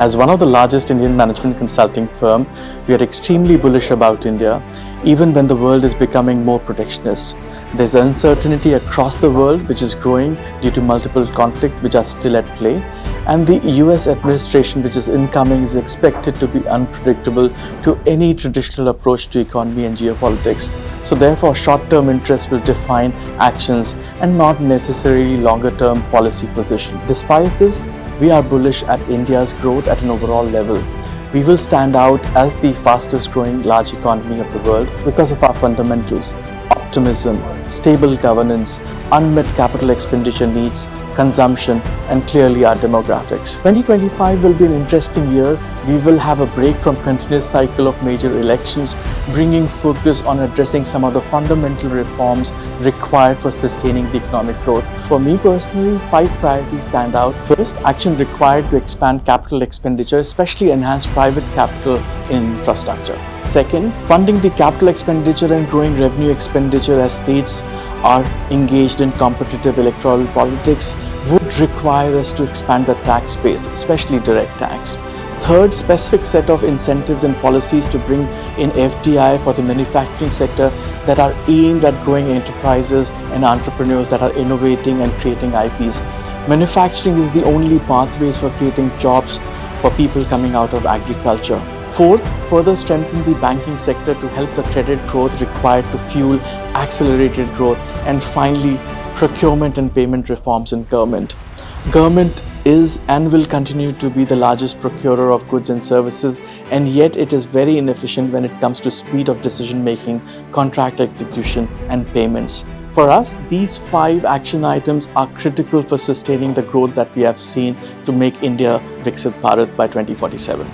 As one of the largest Indian management consulting firm, we are extremely bullish about India, even when the world is becoming more protectionist. There's uncertainty across the world which is growing due to multiple conflicts which are still at play, and the US administration which is incoming is expected to be unpredictable to any traditional approach to economy and geopolitics. So therefore, short-term interests will define actions and not necessarily longer-term policy position. Despite this, we are bullish at India's growth at an overall level. We will stand out as the fastest growing large economy of the world because of our fundamentals: optimism, stable governance, unmet capital expenditure needs, consumption, and clearly our demographics. 2025 will be an interesting year. We will have a break from continuous cycle of major elections, bringing focus on addressing some of the fundamental reforms required for sustaining the economic growth. For me personally, 5 priorities stand out. First, action required to expand capital expenditure, especially enhance private capital in infrastructure. Second, funding the capital expenditure and growing revenue expenditure as states are engaged in competitive electoral politics would require us to expand the tax base, especially direct tax. Third, specific set of incentives and policies to bring in FDI for the manufacturing sector that are aimed at growing enterprises and entrepreneurs that are innovating and creating IPs. Manufacturing is the only pathways for creating jobs for people coming out of agriculture. Fourth, further strengthen the banking sector to help the credit growth required to fuel accelerated growth. And finally, procurement and payment reforms in government. Government is and will continue to be the largest procurer of goods and services, and yet it is very inefficient when it comes to speed of decision making, contract execution, and payments. For us, these 5 action items are critical for sustaining the growth that we have seen to make India Viksit Bharat by 2047.